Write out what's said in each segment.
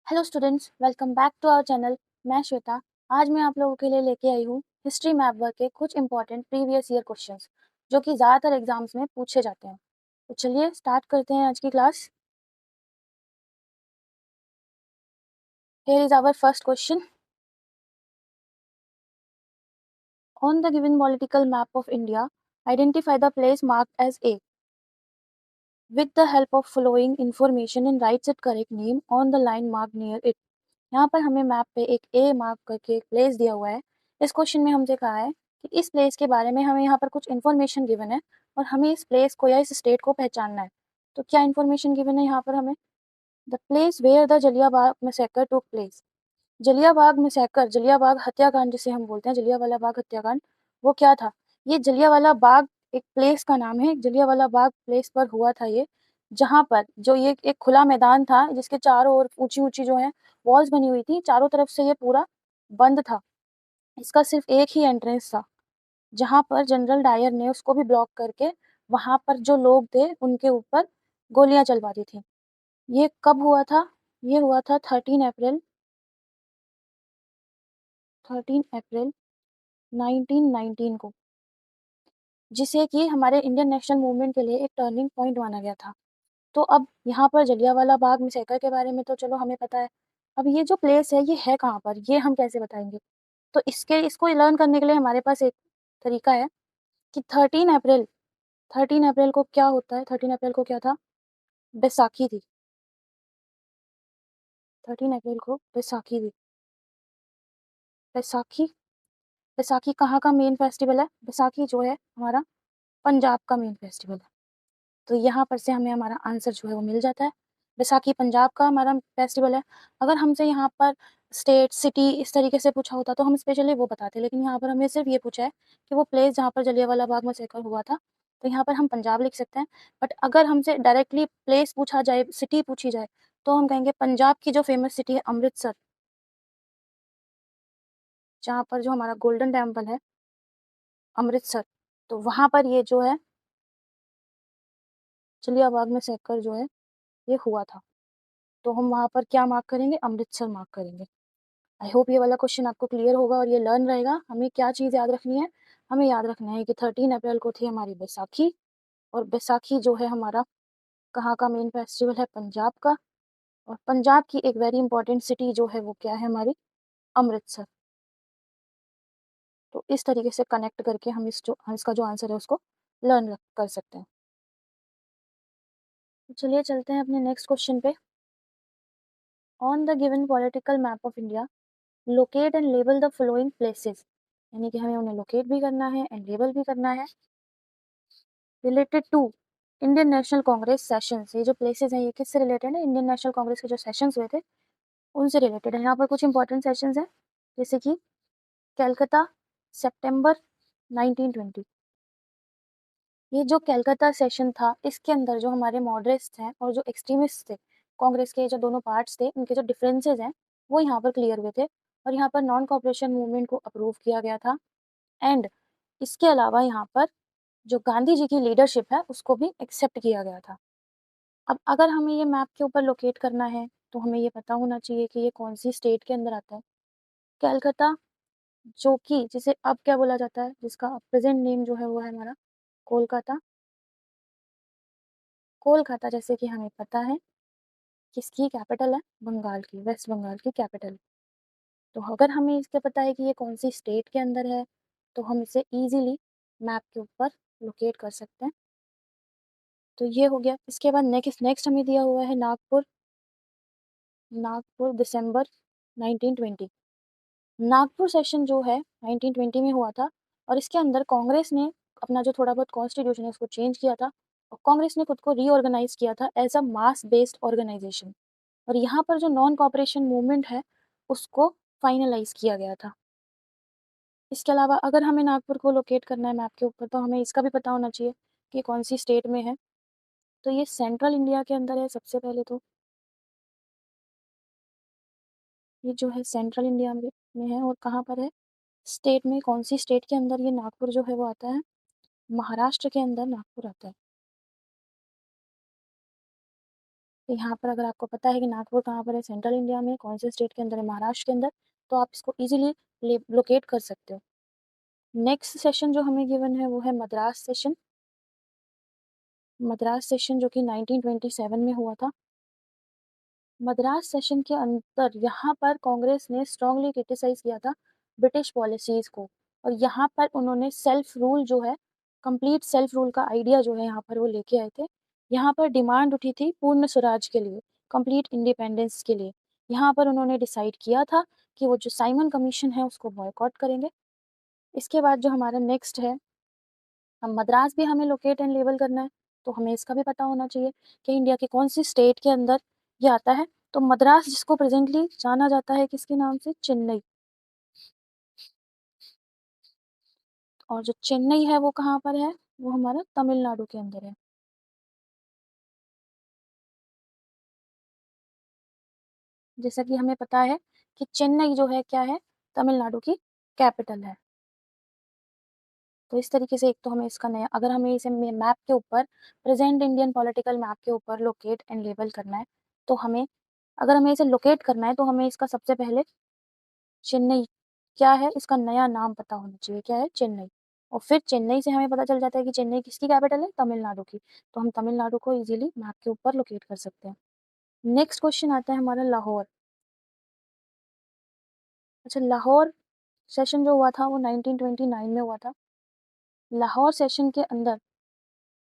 Hello students, welcome back to our channel. मैं श्वेता। आज मैं आप लोगों के लिए लेके आई हूँ हिस्ट्री मैप वर्क के कुछ इंपॉर्टेंट प्रीवियस ईयर क्वेश्चंस जो कि ज़्यादातर एग्जाम्स में पूछे जाते हैं। तो चलिए स्टार्ट करते हैं आज की class. Here is our first question. On the given political map of India, identify the place marked as A with the help of following information and writes it correct name on the line mark near it. यहाँ पर हमें map पे एक ए mark करके एक place दिया हुआ है। इस क्वेश्चन में हमसे कहा है कि इस प्लेस के बारे में हमें यहाँ पर कुछ इन्फॉर्मेशन गिवन है और हमें इस प्लेस को या इस स्टेट को पहचानना है। तो क्या इन्फॉर्मेशन गिवन है यहाँ पर हमें? The place where the Jallianwala massacre took place. Jallianwala massacre, Jallianwala हत्याकांड जिसे हम बोलते हैं, जलियांवाला बाग हत्याकांड, वो क्या था? ये जलियांवाला बाग एक प्लेस का नाम है। जलियांवाला बाग प्लेस पर हुआ था ये, जहाँ पर जो ये एक खुला मैदान था जिसके चारों ओर ऊंची ऊंची जो है वॉल्स बनी हुई थी, चारों तरफ से ये पूरा बंद था। इसका सिर्फ एक ही एंट्रेंस था, जहाँ पर जनरल डायर ने उसको भी ब्लॉक करके वहां पर जो लोग थे उनके ऊपर गोलियां चलवा दी थी। ये कब हुआ था? ये हुआ था 13 अप्रैल 1919 को, जिसे कि हमारे इंडियन नेशनल मूवमेंट के लिए एक टर्निंग पॉइंट माना गया था। तो अब यहाँ पर जलियांवाला बाग मैसेकर के बारे में तो चलो हमें पता है। अब ये जो प्लेस है ये है कहाँ पर, ये हम कैसे बताएंगे? तो इसको लर्न करने के लिए हमारे पास एक तरीका है कि 13 अप्रैल को क्या होता है? 13 अप्रैल को क्या था? बैसाखी थी। 13 अप्रैल को बैसाखी थी। बैसाखी बैसाखी कहाँ का मेन फेस्टिवल है? बैसाखी जो है हमारा पंजाब का मेन फेस्टिवल है। तो यहाँ पर से हमें हमारा आंसर जो है वो मिल जाता है। बैसाखी पंजाब का हमारा फेस्टिवल है। अगर हमसे यहाँ पर स्टेट, सिटी इस तरीके से पूछा होता तो हम स्पेशली वो बताते, लेकिन यहाँ पर हमें सिर्फ ये पूछा है कि वो प्लेस जहाँ पर जलियांवाला बाग मैसेकर हुआ था, तो यहाँ पर हम पंजाब लिख सकते हैं। बट अगर हमसे डायरेक्टली प्लेस पूछा जाए, सिटी पूछी जाए, तो हम कहेंगे पंजाब की जो फेमस सिटी है अमृतसर, जहाँ पर जो हमारा गोल्डन टेम्पल है अमृतसर, तो वहाँ पर ये जो है जलियांवाला बाग मैसेकर जो है ये हुआ था। तो हम वहाँ पर क्या मार्क करेंगे? अमृतसर मार्क करेंगे। आई होप ये वाला क्वेश्चन आपको क्लियर होगा और ये लर्न रहेगा। हमें क्या चीज़ याद रखनी है? हमें याद रखना है कि 13 अप्रैल को थी हमारी बैसाखी, और बैसाखी जो है हमारा कहाँ का मेन फेस्टिवल है? पंजाब का। और पंजाब की एक वेरी इंपॉर्टेंट सिटी जो है वो क्या है हमारी? अमृतसर। तो इस तरीके से कनेक्ट करके हम इसका जो आंसर है उसको लर्न कर सकते हैं। तो चलिए चलते हैं अपने नेक्स्ट क्वेश्चन पे। On the given political map of India, locate and label the following places. यानी कि हमें उन्हें लोकेट भी करना है एंड लेबल भी करना है। Related to Indian National Congress sessions, ये जो प्लेसेस हैं ये किससे रिलेटेड है? इंडियन नेशनल कांग्रेस के जो सेशंस हुए थे उनसे रिलेटेड है। यहाँ पर कुछ इंपॉर्टेंट सेशंस हैं, जैसे कि कलकत्ता, सितंबर 1920। ये जो कलकत्ता सेशन था, इसके अंदर जो हमारे मॉडरेट्स हैं और जो एक्सट्रीमिस्ट थे, कांग्रेस के जो दोनों पार्ट्स थे, उनके जो डिफरेंसेस हैं वो यहाँ पर क्लियर हुए थे और यहाँ पर नॉन कॉपरेशन मूवमेंट को अप्रूव किया गया था। एंड इसके अलावा यहाँ पर जो गांधी जी की लीडरशिप है उसको भी एक्सेप्ट किया गया था। अब अगर हमें ये मैप के ऊपर लोकेट करना है तो हमें ये पता होना चाहिए कि ये कौन सी स्टेट के अंदर आता है। कलकत्ता, जो कि जिसे अब क्या बोला जाता है, जिसका प्रेजेंट नेम जो है वो है हमारा कोलकाता। कोलकाता जैसे कि हमें पता है किसकी कैपिटल है? बंगाल की, वेस्ट बंगाल की कैपिटल। तो अगर हमें इसके पता है कि ये कौन सी स्टेट के अंदर है तो हम इसे इजीली मैप के ऊपर लोकेट कर सकते हैं। तो ये हो गया। इसके बाद नेक्स्ट नेक्स्ट हमें दिया हुआ है नागपुर। नागपुर दिसंबर 1920। नागपुर सेशन जो है 1920 में हुआ था और इसके अंदर कांग्रेस ने अपना जो थोड़ा बहुत कॉन्स्टिट्यूशन है उसको चेंज किया था और कांग्रेस ने खुद को रीऑर्गेनाइज किया था as a mass based organisation. और यहाँ पर जो नॉन कॉपरेशन मूवमेंट है उसको फाइनलाइज किया गया था। इसके अलावा अगर हमें नागपुर को लोकेट करना है मैप के ऊपर तो हमें इसका भी पता होना चाहिए कि कौन सी स्टेट में है। तो ये सेंट्रल इंडिया के अंदर है। सबसे पहले तो ये जो है सेंट्रल इंडिया में है। और कहाँ पर है? स्टेट में। कौन सी स्टेट के अंदर ये नागपुर जो है वो आता है? महाराष्ट्र के अंदर नागपुर आता है। तो यहाँ पर अगर आपको पता है कि नागपुर कहाँ पर है, सेंट्रल इंडिया में, कौन से स्टेट के अंदर है, महाराष्ट्र के अंदर, तो आप इसको ईज़िली लोकेट कर सकते हो। नेक्स्ट सेशन जो हमें गिवन है वो है मद्रास सेशन। मद्रास सेशन जो कि 1927 में हुआ था। मद्रास सेशन के अंदर यहाँ पर कांग्रेस ने स्ट्रांगली क्रिटिसाइज किया था ब्रिटिश पॉलिसीज को, और यहाँ पर उन्होंने सेल्फ रूल जो है, कंप्लीट सेल्फ रूल का आइडिया जो है यहाँ पर वो लेके आए थे। यहाँ पर डिमांड उठी थी पूर्ण स्वराज के लिए, कंप्लीट इंडिपेंडेंस के लिए। यहाँ पर उन्होंने डिसाइड किया था कि वो जो साइमन कमीशन है उसको बॉयकॉट करेंगे। इसके बाद जो हमारा नेक्स्ट है, हम मद्रास भी हमें लोकेट एंड लेबल करना है, तो हमें इसका भी पता होना चाहिए कि इंडिया के कौन सी स्टेट के अंदर ये आता है। तो मद्रास जिसको प्रेजेंटली जाना जाता है किसके नाम से, चेन्नई, और जो चेन्नई है वो कहाँ पर है, वो हमारा तमिलनाडु के अंदर है। जैसा कि हमें पता है कि चेन्नई जो है क्या है, तमिलनाडु की कैपिटल है। तो इस तरीके से एक तो हमें इसका नया, अगर हमें इसे मैप के ऊपर, प्रेजेंट इंडियन पॉलिटिकल मैप के ऊपर लोकेट एंड लेबल करना है, तो हमें, अगर हमें इसे लोकेट करना है तो हमें इसका सबसे पहले चेन्नई क्या है, इसका नया नाम पता होना चाहिए, क्या है, चेन्नई। और फिर चेन्नई से हमें पता चल जाता है कि चेन्नई किसकी कैपिटल है, तमिलनाडु की, तो हम तमिलनाडु को इजीली मैप के ऊपर लोकेट कर सकते हैं। नेक्स्ट क्वेश्चन आता है हमारा लाहौर। अच्छा, लाहौर सेशन जो हुआ था वो 1929 में हुआ था। लाहौर सेशन के अंदर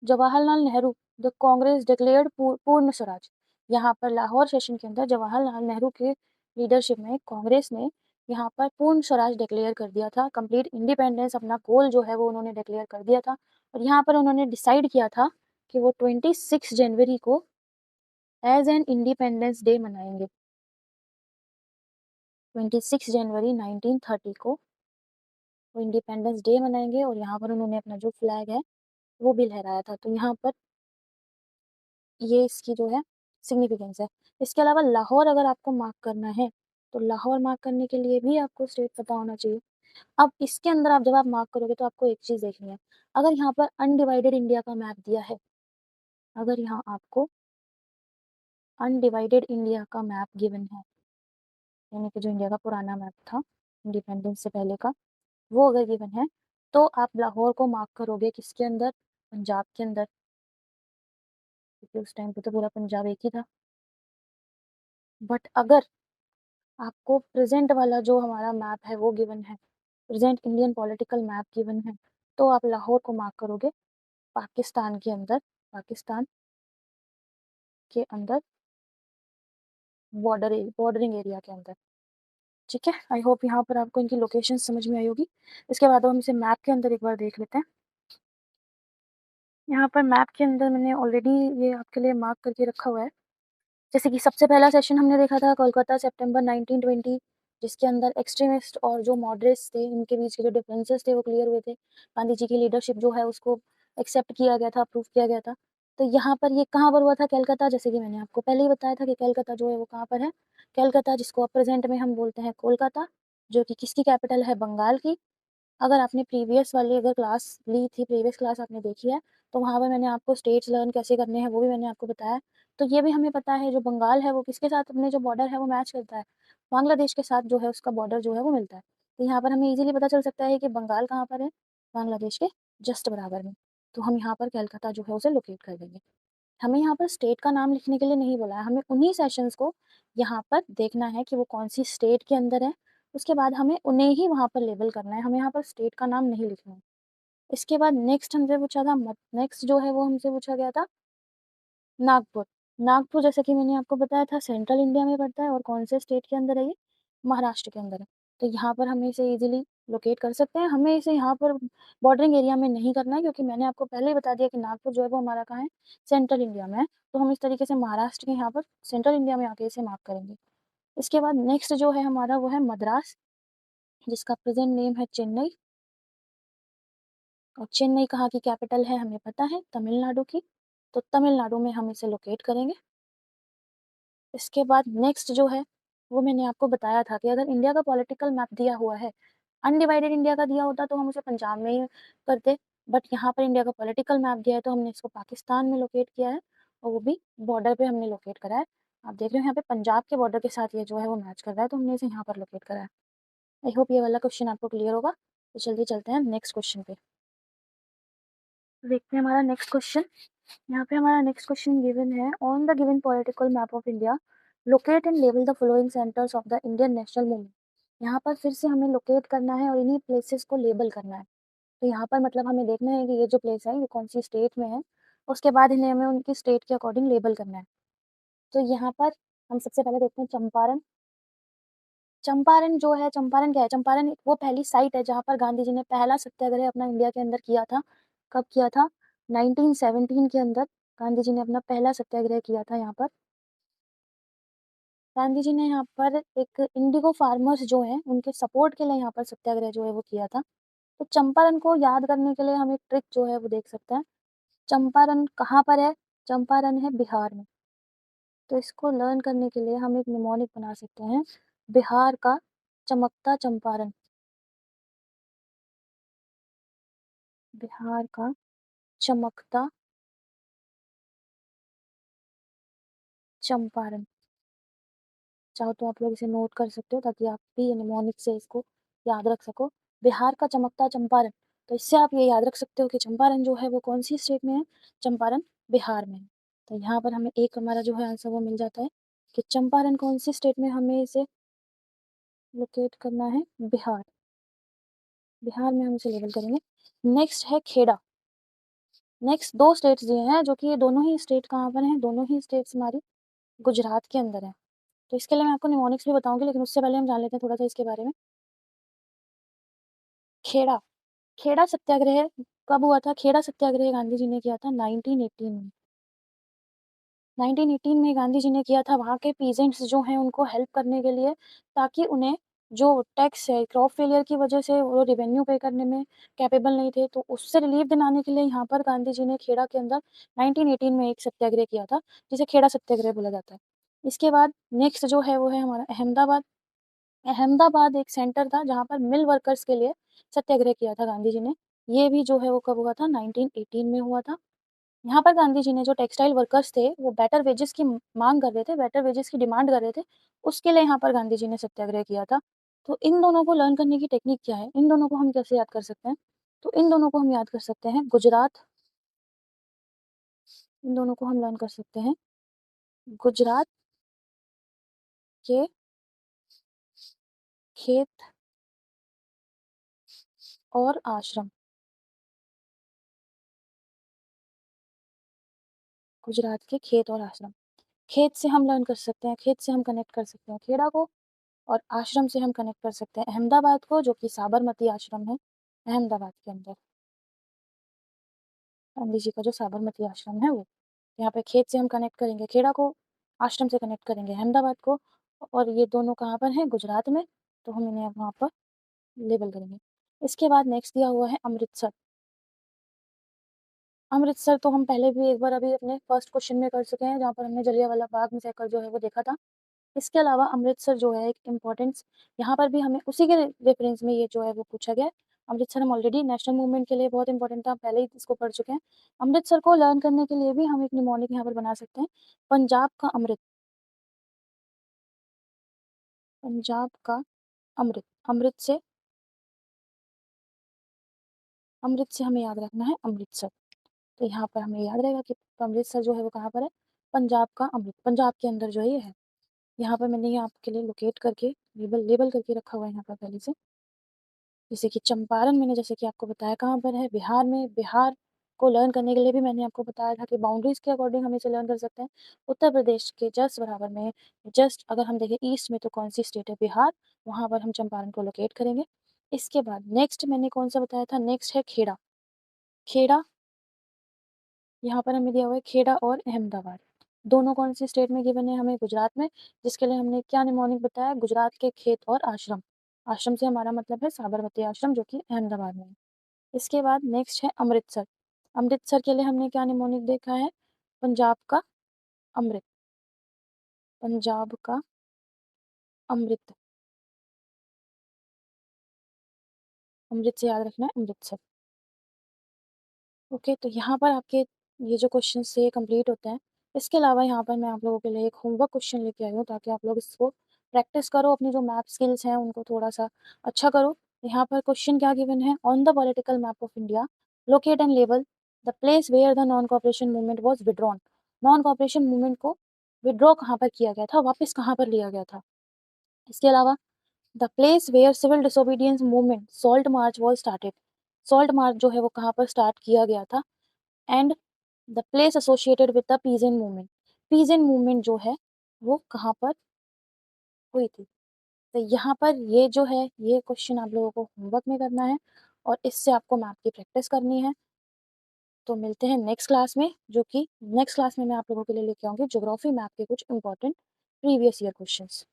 जवाहरलाल नेहरू द कांग्रेस डिक्लेयर्ड पूर्ण स्वराज। यहाँ पर लाहौर सेशन के अंदर जवाहरलाल नेहरू के लीडरशिप में कांग्रेस ने यहाँ पर पूर्ण स्वराज डिक्लेयर कर दिया था, कंप्लीट इंडिपेंडेंस अपना गोल जो है वो उन्होंने डिक्लेयर कर दिया था। और यहाँ पर उन्होंने डिसाइड किया था कि वो 26 जनवरी को एज एन इंडिपेंडेंस डे मनाएंगे। 26 जनवरी 1930 को वो इंडिपेंडेंस डे मनाएंगे, और यहाँ पर उन्होंने अपना जो फ्लैग है वो भी लहराया था। तो यहाँ पर ये इसकी जो है सिग्निफिकेंस है। इसके अलावा लाहौर अगर आपको मार्क करना है, तो लाहौर मार्क करने के लिए भी आपको स्टेट पता होना चाहिए। अब इसके अंदर आप जब आप मार्क करोगे तो आपको एक चीज देखनी है, अगर यहाँ पर अनडिवाइडेड इंडिया का मैप दिया है, अगर यहाँ आपको अनडिवाइडेड इंडिया का मैप गिवन है, यानी कि जो इंडिया का पुराना मैप था इंडिपेंडेंस से पहले का, वो अगर गिवन है, तो आप लाहौर को मार्क करोगे किसके अंदर, पंजाब के अंदर, क्योंकि उस टाइम पे तो पूरा पंजाब एक ही था। बट अगर आपको प्रेजेंट वाला जो हमारा मैप है वो गिवन है, present Indian political map given है, तो आप लाहौर को मार्क करोगे पाकिस्तान के अंदर, पाकिस्तान के अंदर बॉर्डरिंग एरिया के अंदर। ठीक है, आई होप यहाँ पर आपको इनकी लोकेशन समझ में आई होगी। इसके बाद हम इसे मैप के अंदर एक बार देख लेते हैं। यहाँ पर मैप के अंदर मैंने ऑलरेडी ये आपके लिए मार्क करके रखा हुआ है। जैसे कि सबसे पहला सेशन हमने देखा था कोलकाता सितंबर 1920, जिसके अंदर एक्सट्रीमिस्ट और जो मॉडरेट्स थे इनके बीच के जो डिफरेंसेस थे वो क्लियर हुए थे। गांधी जी की लीडरशिप जो है उसको एक्सेप्ट किया गया था, अप्रूव किया गया था। तो यहाँ पर ये कहाँ पर हुआ था, कलकत्ता। जैसे कि मैंने आपको पहले ही बताया था कि कलकत्ता जो है वो कहाँ पर है, कलकत्ता जिसको अब प्रेजेंट में हम बोलते हैं कोलकाता, जो कि किसकी कैपिटल है, बंगाल की। अगर आपने प्रीवियस वाली अगर क्लास ली थी, प्रीवियस क्लास आपने देखी है, तो वहाँ पर मैंने आपको स्टेट्स लर्न कैसे करने हैं वो भी मैंने आपको बताया। तो ये भी हमें पता है जो बंगाल है वो किसके साथ अपने जो बॉर्डर है वो मैच करता है, बांग्लादेश के साथ जो है उसका बॉर्डर जो है वो मिलता है। तो यहाँ पर हमें इजीली पता चल सकता है कि बंगाल कहाँ पर है, बांग्लादेश के जस्ट बराबर में। तो हम यहाँ पर कलकत्ता जो है उसे लोकेट कर देंगे। हमें यहाँ पर स्टेट का नाम लिखने के लिए नहीं बोला है, हमें उन्हीं सेशंस को यहाँ पर देखना है कि वो कौन सी स्टेट के अंदर है। उसके बाद हमें उन्हें ही वहाँ पर लेबल करना है, हमें यहाँ पर स्टेट का नाम नहीं लिखना है। इसके बाद नेक्स्ट हमसे पूछा था, नेक्स्ट जो है वो हमसे पूछा गया था नागपुर। नागपुर जैसे कि मैंने आपको बताया था सेंट्रल इंडिया में पड़ता है, और कौन से स्टेट के अंदर है ये, महाराष्ट्र के अंदर है। तो यहाँ पर हमें इसे इजीली लोकेट कर सकते हैं। हमें इसे यहाँ पर बॉर्डरिंग एरिया में नहीं करना है, क्योंकि मैंने आपको पहले ही बता दिया कि नागपुर जो है वो हमारा कहाँ है, सेंट्रल इंडिया में है। तो हम इस तरीके से महाराष्ट्र के यहाँ पर सेंट्रल इंडिया में आके इसे मार्क करेंगे। इसके बाद नेक्स्ट जो है हमारा वो है मद्रास, जिसका प्रेजेंट नेम है चेन्नई। और चेन्नई कहाँ की कैपिटल है हमें पता है, तमिलनाडु की। तो तमिलनाडु में हम इसे लोकेट करेंगे। इसके बाद नेक्स्ट जो है वो मैंने आपको बताया था कि अगर इंडिया का पॉलिटिकल मैप दिया हुआ है, अनडिवाइडेड इंडिया का दिया होता तो हम उसे पंजाब में ही करते, बट यहाँ पर इंडिया का पॉलिटिकल मैप दिया है तो हमने इसको पाकिस्तान में लोकेट किया है। और वो भी बॉर्डर पे हमने लोकेट करा है। आप देख रहे हो यहाँ पे पंजाब के बॉर्डर के साथ ये जो है वो मैच कर रहा है, तो हमने इसे यहाँ पर लोकेट करा है। आई होप ये वाला क्वेश्चन आपको क्लियर होगा। तो जल्दी चलते हैं नेक्स्ट क्वेश्चन पे। देखते हैं हमारा नेक्स्ट क्वेश्चन। यहाँ पे हमारा नेक्स्ट क्वेश्चन गिवन है, on the given political map of India locate and label the following centres of the Indian national movement. यहाँ पर फिर से हमें लोकेट करना है और इन्हीं प्लेसेस को लेबल करना है। तो यहाँ पर मतलब हमें देखना है कि ये जो प्लेस है ये कौन सी स्टेट में है, उसके बाद इन्हें हमें उनकी स्टेट के अकॉर्डिंग लेबल करना है। तो यहाँ पर हम सबसे पहले देखते हैं चंपारण। चंपारण जो है, चंपारण क्या है? चंपारण वो पहली साइट है जहाँ पर गांधी जी ने पहला सत्याग्रह अपना इंडिया के अंदर किया था। कब किया था? 1917 के अंदर गांधी जी ने अपना पहला सत्याग्रह किया था यहाँ पर। गांधी जी ने यहाँ पर एक इंडिगो फार्मर्स जो हैं उनके सपोर्ट के लिए यहाँ पर सत्याग्रह जो है वो किया था। तो चंपारण को याद करने के लिए हम एक ट्रिक जो है वो देख सकते हैं। चंपारण कहाँ पर है? चंपारण है बिहार में। तो इसको लर्न करने के लिए हम एक निमोनिक बना सकते हैं, बिहार का चमकता चंपारण। बिहार का चमकता चंपारण। चाहो तो आप लोग इसे नोट कर सकते हो ताकि आप भी ये निमोनिक से इसको याद रख सको। बिहार का चमकता चंपारण। तो इससे आप ये याद रख सकते हो कि चंपारण जो है वो कौन सी स्टेट में है? चंपारण बिहार में है। तो यहाँ पर हमें एक हमारा जो है आंसर वो मिल जाता है कि चंपारण कौन सी स्टेट में हमें इसे लोकेट करना है? बिहार। बिहार में हम इसे लेबल करेंगे। नेक्स्ट है खेड़ा। नेक्स्ट दो स्टेट्स दिए हैं जो कि ये दोनों ही स्टेट कहाँ पर हैं? दोनों ही स्टेट्स हमारी गुजरात के अंदर है। तो इसके लिए मैं आपको निमोनिक्स भी बताऊंगी, लेकिन उससे पहले हम जान लेते हैं थोड़ा सा इसके बारे में। खेड़ा। खेड़ा सत्याग्रह कब हुआ था? खेड़ा सत्याग्रह गांधी जी ने किया था 1918 में। 1918 में गांधी जी ने किया था वहाँ के पीजेंट्स जो हैं उनको हेल्प करने के लिए, ताकि उन्हें जो टैक्स है क्रॉप फेलियर की वजह से वो रेवेन्यू पे करने में कैपेबल नहीं थे, तो उससे रिलीफ दिलाने के लिए यहाँ पर गांधी जी ने खेड़ा के अंदर 1918 में एक सत्याग्रह किया था, जिसे खेड़ा सत्याग्रह बोला जाता है। इसके बाद नेक्स्ट जो है वो है हमारा अहमदाबाद। अहमदाबाद एक सेंटर था जहाँ पर मिल वर्कर्स के लिए सत्याग्रह किया था गांधी जी ने। ये भी जो है वो कब हुआ था? 1918 में हुआ था। यहाँ पर गांधी जी ने जो टेक्सटाइल वर्कर्स थे वो बेटर वेजेस की मांग कर रहे थे, बेटर वेजेस की डिमांड कर रहे थे, उसके लिए यहाँ पर गांधी जी ने सत्याग्रह किया था। तो इन दोनों को लर्न करने की टेक्निक क्या है? इन दोनों को हम कैसे याद कर सकते हैं? तो इन दोनों को हम याद कर सकते हैं गुजरात। इन दोनों को हम लर्न कर सकते हैं गुजरात के खेत और आश्रम। गुजरात के खेत और आश्रम। खेत से हम लर्न कर सकते हैं, खेत से हम कनेक्ट कर सकते हैं खेड़ा को, और आश्रम से हम कनेक्ट कर सकते हैं अहमदाबाद को, जो कि साबरमती आश्रम है अहमदाबाद के अंदर। गांधी जी का जो साबरमती आश्रम है वो। यहाँ पे खेत से हम कनेक्ट करेंगे खेड़ा को, आश्रम से कनेक्ट करेंगे अहमदाबाद को, और ये दोनों कहाँ पर हैं? गुजरात में। तो हम इन्हें वहाँ पर लेबल करेंगे। इसके बाद नेक्स्ट दिया हुआ है अमृतसर। अमृतसर तो हम पहले भी एक बार अभी अपने फर्स्ट क्वेश्चन में कर चुके हैं, जहाँ पर हमने जलियांवाला बाग मैसेकर जो है वो देखा था। इसके अलावा अमृतसर जो है एक इम्पोर्टेंस, यहाँ पर भी हमें उसी के रेफरेंस में ये जो है वो पूछा गया है। अमृतसर हम ऑलरेडी नेशनल मूवमेंट के लिए बहुत इंपॉर्टेंट था, पहले ही इसको पढ़ चुके हैं। अमृतसर को लर्न करने के लिए भी हम एक निमोनिक यहाँ पर बना सकते हैं, पंजाब का अमृत। पंजाब का अमृत। अमृत से हमें याद रखना है अमृतसर। तो यहाँ पर हमें याद रहेगा कि अमृतसर जो है वो कहाँ पर है? पंजाब का अमृत, पंजाब के अंदर जो है ये है। यहाँ पर मैंने ये आपके लिए लोकेट करके लेबल लेबल करके रखा हुआ है यहाँ पर पहले से। जैसे कि चंपारण मैंने जैसे कि आपको बताया कहाँ पर है? बिहार में। बिहार को लर्न करने के लिए भी मैंने आपको बताया था कि बाउंड्रीज के अकॉर्डिंग हम इसे लर्न कर सकते हैं। उत्तर प्रदेश के जस्ट बराबर में, जस्ट अगर हम देखें ईस्ट में तो कौन सी स्टेट है? बिहार। वहाँ पर हम चंपारण को लोकेट करेंगे। इसके बाद नेक्स्ट मैंने कौन सा बताया था? नेक्स्ट है खेड़ा। खेड़ा यहाँ पर हमें दिया हुआ है खेड़ा और अहमदाबाद। दोनों कौन सी स्टेट में गिवन है? हमें गुजरात में। जिसके लिए हमने क्या निमोनिक बताया? गुजरात के खेत और आश्रम। आश्रम से हमारा मतलब है साबरमती आश्रम, जो कि अहमदाबाद में है। इसके बाद नेक्स्ट है अमृतसर। अमृतसर के लिए हमने क्या निमोनिक देखा है? पंजाब का अमृत। पंजाब का अमृत। अमृत से याद रखना है अमृतसर। ओके, तो यहाँ पर आपके ये जो क्वेश्चन से कंप्लीट होते हैं। इसके अलावा यहाँ पर मैं आप लोगों के लिए एक होमवर्क क्वेश्चन लेके आई हूँ ताकि आप लोग इसको प्रैक्टिस करो, अपनी जो मैप स्किल्स हैं उनको थोड़ा-सा अच्छा करो। यहाँ पर क्वेश्चन क्या गिवन है, on the political map of India, locate and label the place where the non cooperation movement was withdrawn. Non cooperation movement को विथड्रॉ कहाँ पर किया गया था, वापस कहाँ पर लिया गया था? इसके अलावा the place where civil disobedience movement salt march was started. Salt march जो है वो कहाँ पर स्टार्ट किया गया था? And the place associated with the peasant movement, peasant movement जो है वो कहाँ पर हुई थी? तो यहाँ पर ये जो है ये क्वेश्चन आप लोगों को होमवर्क में करना है और इससे आपको मैथ की प्रैक्टिस करनी है। तो मिलते हैं नेक्स्ट क्लास में, जो कि नेक्स्ट क्लास में मैं आप लोगों के लिए लेके आऊँगी ज्योग्राफी मैथ के कुछ इंपॉर्टेंट प्रीवियस ईयर क्वेश्चंस।